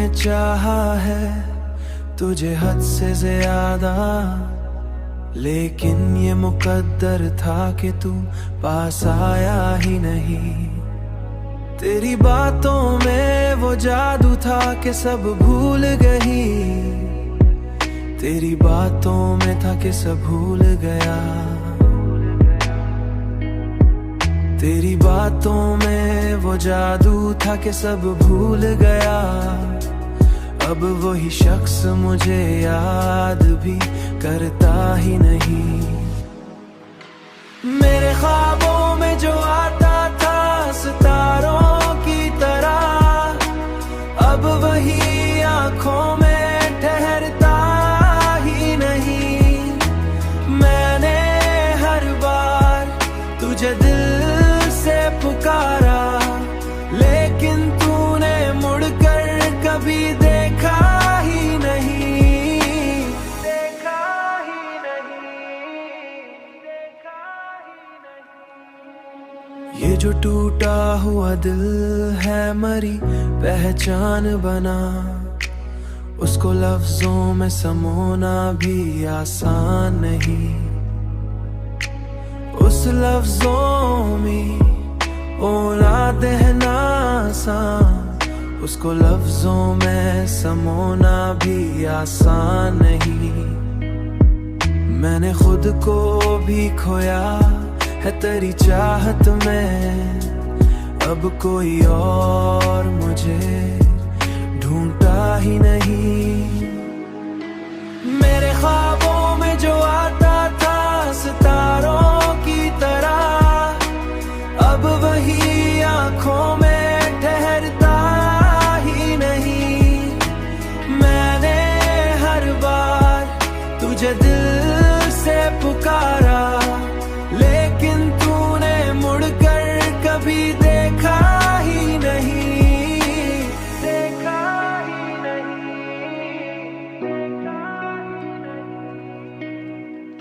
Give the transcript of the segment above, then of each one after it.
चाहा है तुझे हद से ज्यादा, लेकिन ये मुकद्दर था कि तू पास आया ही नहीं। तेरी बातों में वो जादू था कि सब भूल गई, तेरी बातों में था कि सब भूल गया। तेरी बातों में वो जादू था कि सब भूल गया। अब वही शख्स मुझे याद भी करता ही नहीं। मेरे ख्वाबों में जो आता था सितारों की तरह, अब वही आंखों में ठहरता ही नहीं। मैंने हर बार तुझे दिल से पुकारा, लेकिन तूने मुड़कर कभी देखा ही नहीं, देखा ही नहीं, देखा ही नहीं। ये जो टूटा हुआ दिल है मरी पहचान बना, उसको लफ्जों में समोना भी आसान नहीं। उस लफ्जों में ओला दहना आसान, उसको लफ्जों में समोना भी आसान नहीं। मैंने खुद को भी खोया है तेरी चाहत में, अब कोई और मुझे ढूंढता ही नहीं। मेरे ख्वाबों में जो आता था सितारों की तरह, अब वही आंखों में ठहरता ही नहीं। मैंने हर बार तुझे दिल से पुकारा, लेकिन तूने मुड़कर कभी देखा ही नहीं, देखा ही नहीं।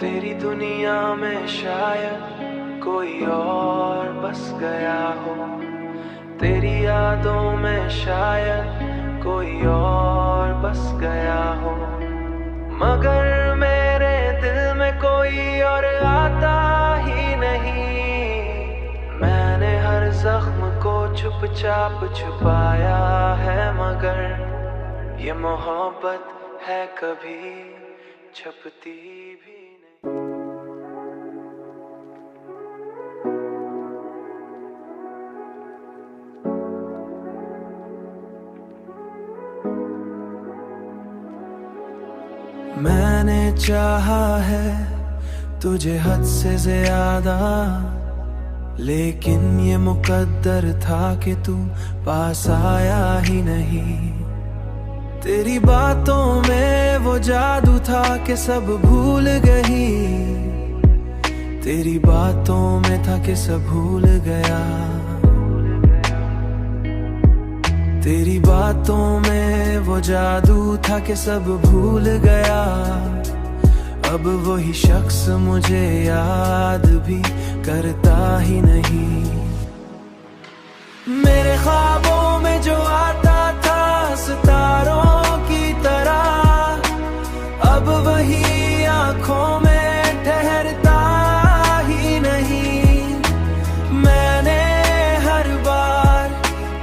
तेरी दुनिया में शायद कोई और बस गया हो, तेरी यादों में शायद कोई और बस गया हो, मगर मेरे दिल में कोई और आता ही नहीं। मैंने हर जख्म को चुपचाप छुपाया है, मगर ये मोहब्बत है कभी छपती भी नहीं। मैंने चाहा है तुझे हद से ज्यादा, लेकिन ये मुकद्दर था कि तू पास आया ही नहीं। तेरी बातों में वो जादू था कि सब भूल गई, तेरी बातों में था कि सब भूल गया। तेरी बातों में वो जादू था कि सब भूल गया। अब वही शख्स मुझे याद भी करता ही नहीं। मेरे ख्वाबों में जो आता था सितारों की तरह, अब वही आंखों में ठहरता ही नहीं। मैंने हर बार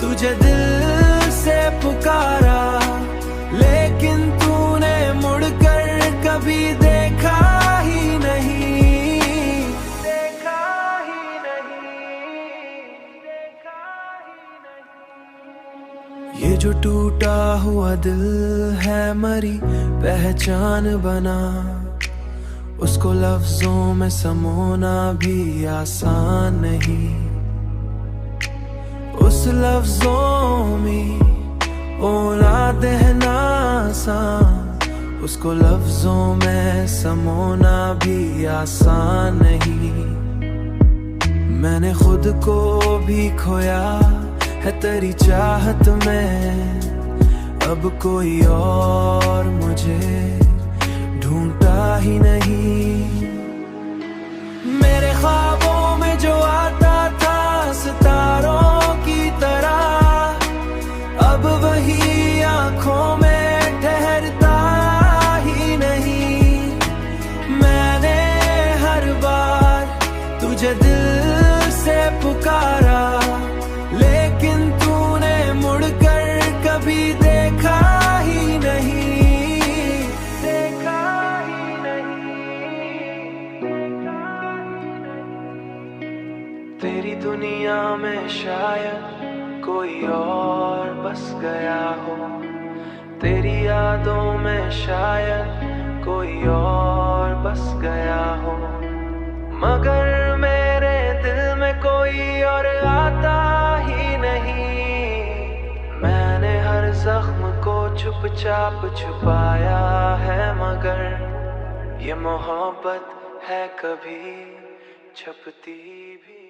तुझे दिल से पुकारा, लेकिन तूने मुड़कर कभी देखा ही नहीं, देखा ही नहीं, देखा ही नहीं। ये जो टूटा हुआ दिल है मरी पहचान बना, उसको लफ्जों में समोना भी आसान नहीं। उस लफ्जों में ओला दहना आसान, उसको लफ्जों में समोना भी आसान नहीं। मैंने खुद को भी खोया है तेरी चाहत में, अब कोई और मुझे ढूंढता ही नहीं। मेरे ख्वाबों में जो आता था सितारों की तरह, अब वही आंखों कोई और बस गया हो। तेरी यादों में शायद कोई और बस गया हो, मगर मेरे दिल में कोई और आता ही नहीं। मैंने हर जख्म को चुपचाप छुपाया है, मगर ये मोहब्बत है कभी छपती भी